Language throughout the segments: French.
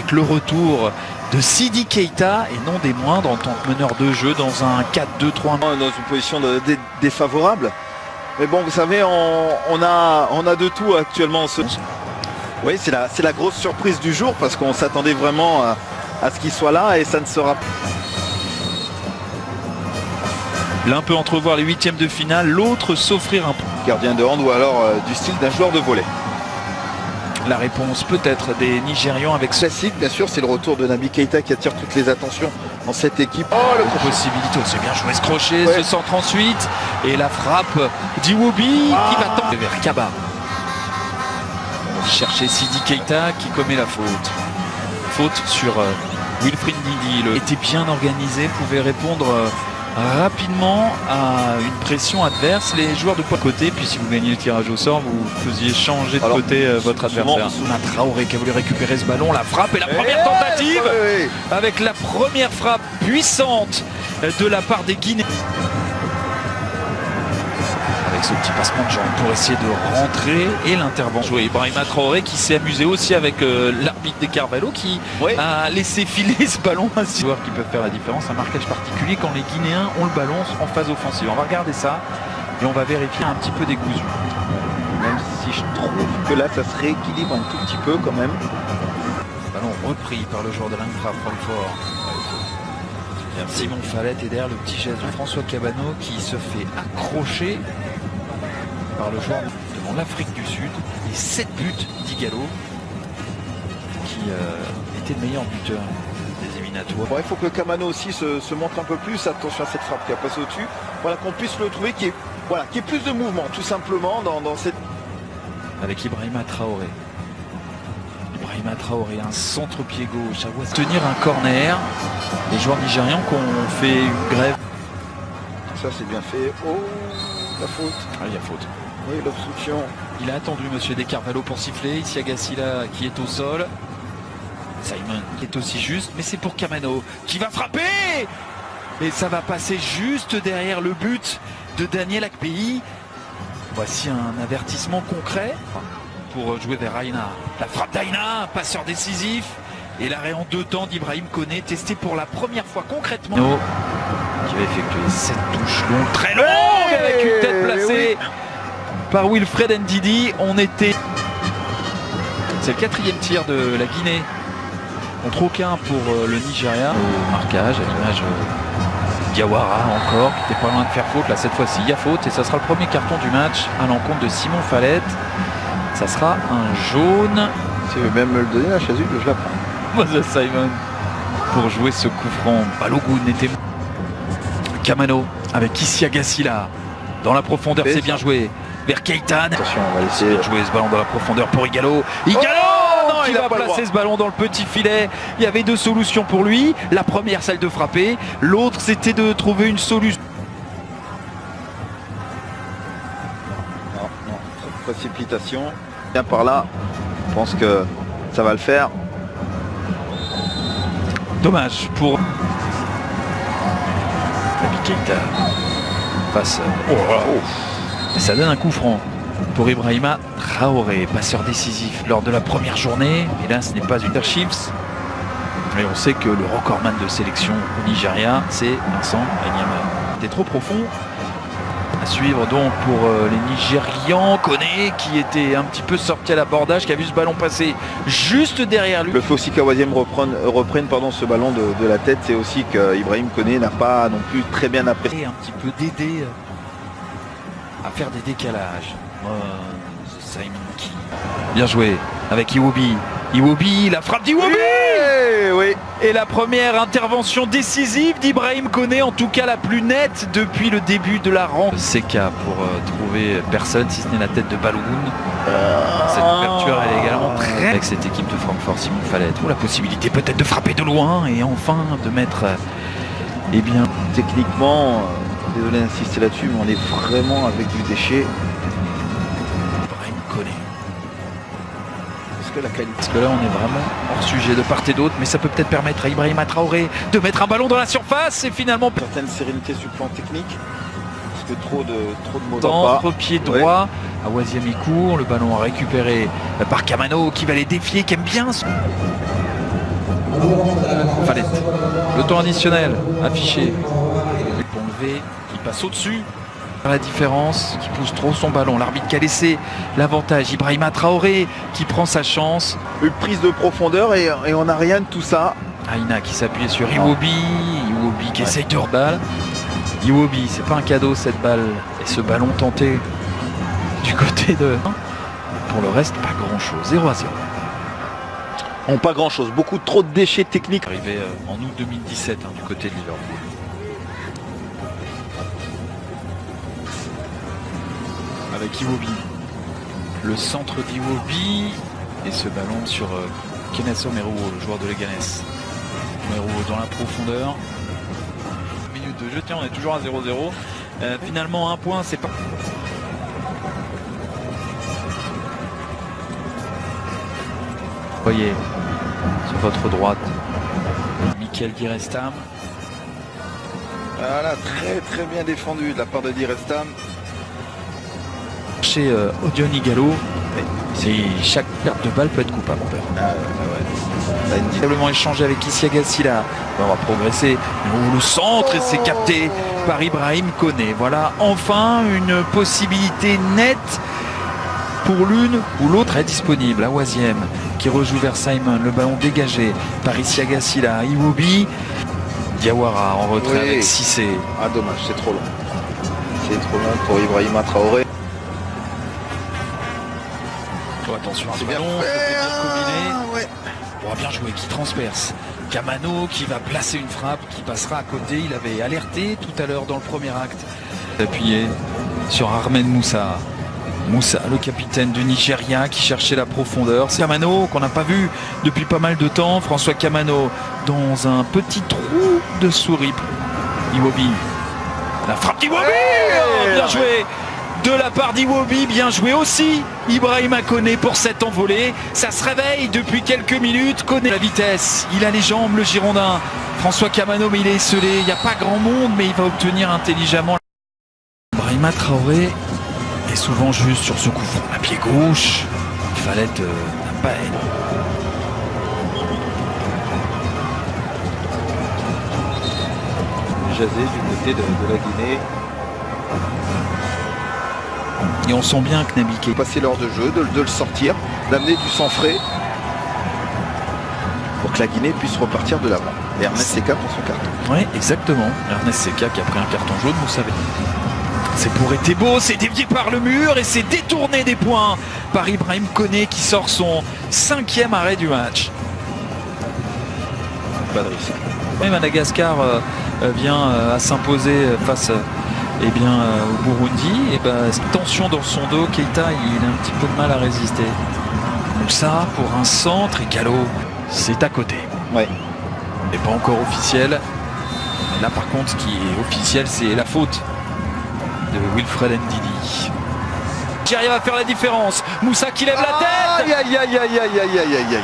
avec le retour de Sidi Keita et non des moindres en tant que meneur de jeu dans un 4-2-3. Dans une position défavorable. Mais bon, vous savez, on a de tout actuellement. Oui, c'est la grosse surprise du jour parce qu'on s'attendait vraiment à ce qu'il soit là et ça ne sera pas. L'un peut entrevoir les huitièmes de finale, l'autre s'offrir un gardien de hand ou alors du style d'un joueur de volley. La réponse peut-être des Nigérians avec ce classique, bien sûr, c'est le retour de Naby Keita qui attire toutes les attentions dans cette équipe. Oh, la possibilité, c'est bien joué ce crochet, ce centre ensuite, et la frappe d'Iwobi qui va tendre vers Kaba. Chercher Sidi Keita qui commet la faute. Faute sur Wilfried Ndidi. Il était bien organisé, pouvait répondre rapidement à une pression adverse. Les joueurs de côté, puis si vous gagnez le tirage au sort, vous faisiez changer de côté votre adversaire. Traoré qui a voulu récupérer ce ballon, la frappe et la première tentative avec la première frappe puissante de la part des Guinéens. Avec ce petit passement de jambes pour essayer de rentrer et l'intervention. Ibrahima Traoré qui s'est amusé aussi avec l'arbitre des Carvalho qui a laissé filer ce ballon à 6 joueurs qui peuvent faire la différence. Un marquage particulier quand les Guinéens ont le ballon en phase offensive. On va regarder ça et on va vérifier un petit peu décousu. Même si je trouve que là ça se rééquilibre un tout petit peu quand même. Ballon repris par le joueur de l'Eintracht Francfort. Simon Falette et derrière le petit geste de François Cabano qui se fait accrocher par le joueur devant l'Afrique du Sud. Et 7 buts d'Igalo qui était le meilleur buteur des éliminatoires. Bon, il faut que Cabano aussi se montre un peu plus. Attention à cette frappe qui a passé au-dessus. Voilà, qu'on puisse le trouver qui est plus de mouvement tout simplement dans cette... Avec Ibrahima Traoré. Ibrahima Traoré, un centre-pied gauche. À tenir un corner. Les joueurs nigérians qui ont fait une grève. Ça c'est bien fait. Oh, la faute. Ah, il y a faute. Oui, l'obstruction. Il a attendu Monsieur De Carvalho pour siffler. Ici Agassila qui est au sol. Simon qui est aussi juste, mais c'est pour Kamano qui va frapper. Et ça va passer juste derrière le but de Daniel Akpeyi. Voici un avertissement concret pour jouer vers Aina. La frappe d'Aina, passeur décisif. Et l'arrêt en 2 temps d'Ibrahim Koné, testé pour la première fois concrètement. Qui va effectuer cette touche longue, très longue, avec une tête placée par Wilfried Ndidi. C'est le 4e tir de la Guinée contre aucun pour le Nigeria. Au marquage, à l'image Diawara encore, qui n'était pas loin de faire faute. Là, cette fois-ci, il y a faute et ça sera le premier carton du match à l'encontre de Simon Falette. Ça sera un jaune. Si veut même me le donner, la chasuble, je la prends. Moses Simon pour jouer ce coup franc. Balogun était Kamano avec Issi Agassila dans la profondeur, c'est bien joué vers Keita. Attention, on va laisser jouer ce ballon dans la profondeur pour Igalo. Qui va placer ce ballon dans le petit filet. Il y avait 2 solutions pour lui. La première, celle de frapper. L'autre, c'était de trouver une solution. Non, trop de précipitation. Bien par là, je pense que ça va le faire. Dommage pour Naby Keita face. Et ça donne un coup franc pour Ibrahima Traoré, passeur décisif lors de la première journée. Mais là, ce n'est pas une Chiefs. Et on sait que le recordman de sélection au Nigeria, c'est Vincent Enyama. C'était trop profond. À suivre donc pour les Nigérians. Koné qui était un petit peu sorti à l'abordage, qui a vu ce ballon passer juste derrière lui. Le fait aussi qu'Awaziem reprenne ce ballon de la tête, c'est aussi qu'Ibrahim Koné n'a pas non plus très bien apprécié. Un petit peu d'aider à faire des décalages. Simon qui... Bien joué avec Iwobi. Iwobi, la frappe d'Iwobi. Oui. Et la première intervention décisive d'Ibrahim Koné, en tout cas la plus nette depuis le début de la rencontre. CK pour trouver personne si ce n'est la tête de Balogun. Cette ouverture elle est également très... Avec cette équipe de Francfort, Simon Falette. Ou la possibilité peut-être de frapper de loin et enfin de mettre... Eh bien... Techniquement, désolé d'insister là-dessus, mais on est vraiment avec du déchet. Ibrahim Koné. La qualité. Parce que là on est vraiment hors sujet de part et d'autre, mais ça peut peut-être permettre à Ibrahima Traoré de mettre un ballon dans la surface et finalement certaine sérénité sur le plan technique parce que trop de mots dans pied droit. Awaziem il court, le ballon récupéré par Kamano qui va les défier, qui aime bien Fallait. Le temps additionnel affiché. Ponlevé qui passe au-dessus. La différence, qui pousse trop son ballon. L'arbitre qui a laissé l'avantage. Ibrahima Traoré qui prend sa chance. Une prise de profondeur et on n'a rien de tout ça. Aina qui s'appuie sur Iwobi. Iwobi qui essaye de balle. Iwobi, c'est pas un cadeau cette balle. Et ce ballon tenté du côté de... Pour le reste, pas grand-chose. 0-0. Pas grand-chose. Beaucoup trop de déchets techniques. Arrivé en août 2017 du côté de Liverpool. Avec Iwobi. Le centre d'Iwobi. Et ce ballon sur Kenneth Omeruo, le joueur de Leganés. Omeruo dans la profondeur. Minute de jeu. Tiens, on est toujours à 0-0. Finalement, un point, c'est pas... Voyez, sur votre droite, Mikel Direstam. Voilà, très bien défendu de la part de Direstam. Chez Odion Ighalo, chaque perte de balle peut être coupable. Probablement échangé avec Isiaga Silla. On va progresser. Le centre et c'est capté par Ibrahim Koné. Voilà enfin une possibilité nette pour l'une ou l'autre est disponible. Awaziem qui rejoue vers Simon. Le ballon dégagé par Isiaga Silla. Iwobi. Diawara en retrait avec Cissé. Ah dommage, c'est trop long. C'est trop long pour Ibrahima Traoré. Oh, attention à ce ballon. Combiné. On va bien jouer, qui transperce. Kamano qui va placer une frappe qui passera à côté. Il avait alerté tout à l'heure dans le premier acte. Appuyé sur Ahmed Moussa. Moussa, le capitaine du Nigeria qui cherchait la profondeur. C'est Kamano qu'on n'a pas vu depuis pas mal de temps. François Kamano dans un petit trou de souris. Iwobi. La frappe d'Iwobi. Bien joué de la part d'Iwobi. Bien joué aussi Ibrahima Koné pour cette envolée. Ça se réveille depuis quelques minutes. Koné la vitesse. Il a les jambes, le Girondin. François Kamano, mais il est esselé. Il n'y a pas grand monde, mais il va obtenir intelligemment. Ibrahima Traoré est souvent juste sur ce coup franc. À pied gauche, Fallette n'a pas aidé. Jazé du côté de la Guinée. Et on sent bien que Nabi Keita Passer l'heure de jeu, de le sortir, d'amener du sang frais pour que la Guinée puisse repartir de l'avant. Et Ernest Seka pour son carton. Oui, exactement. Ernest Seka qui a pris un carton jaune, vous savez. C'est pour Etebo, c'est dévié par le mur et c'est détourné des points par Ibrahim Koné qui sort son 5e arrêt du match. Pas de risque. Et Madagascar vient à s'imposer face au Burundi. Et tension dans son dos, Keita il a un petit peu de mal à résister. Moussa pour un centre et Gallo, c'est à côté. Ouais. Mais pas encore officiel. Là par contre ce qui est officiel c'est la faute de Wilfred Ndidi. Nigeria va faire la différence. Moussa qui lève la tête. Aïe.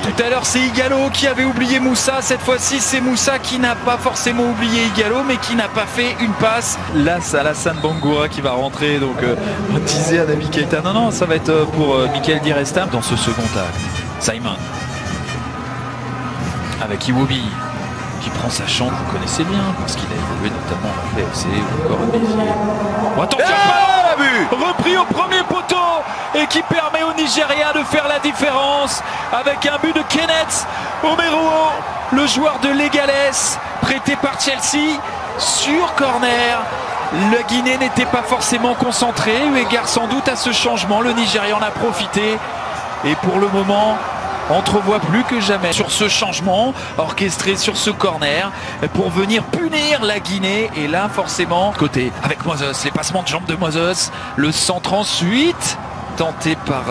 Tout à l'heure c'est Ighalo qui avait oublié Moussa. Cette fois-ci c'est Moussa qui n'a pas forcément oublié Ighalo mais qui n'a pas fait une passe. Là c'est Alassane Bangoura qui va rentrer. Donc on disait à Nabi Keita. Non, ça va être pour Mikel Direstam dans ce second acte. Simon. Avec Iwobi qui prend sa chance, vous connaissez bien, parce qu'il a évolué notamment en PFC ou encore à Béziers. Oh, attention, repris au premier poteau et qui permet au Nigeria de faire la différence avec un but de Kenneth Omeruo, le joueur de Leganés, prêté par Chelsea sur corner. Le Guinée n'était pas forcément concentré, eu égard sans doute à ce changement. Le Nigeria en a profité et pour le moment entrevoit plus que jamais sur ce changement orchestré sur ce corner pour venir punir la Guinée. Et là forcément côté avec Moses, les passements de jambes de Moses, le centre ensuite tenté par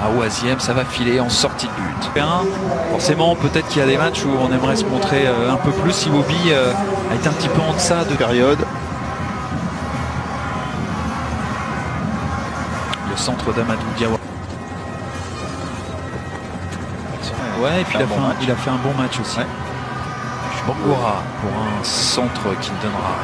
Awaziem, ça va filer en sortie de but. Forcément peut-être qu'il y a des matchs où on aimerait se montrer un peu plus. Iwobi a été un petit peu en deçà de période. Le centre d'Amadou Diawara. Ouais, et puis il a fait un bon match aussi. Ouais. Bangoura pour un centre qui ne donnera rien.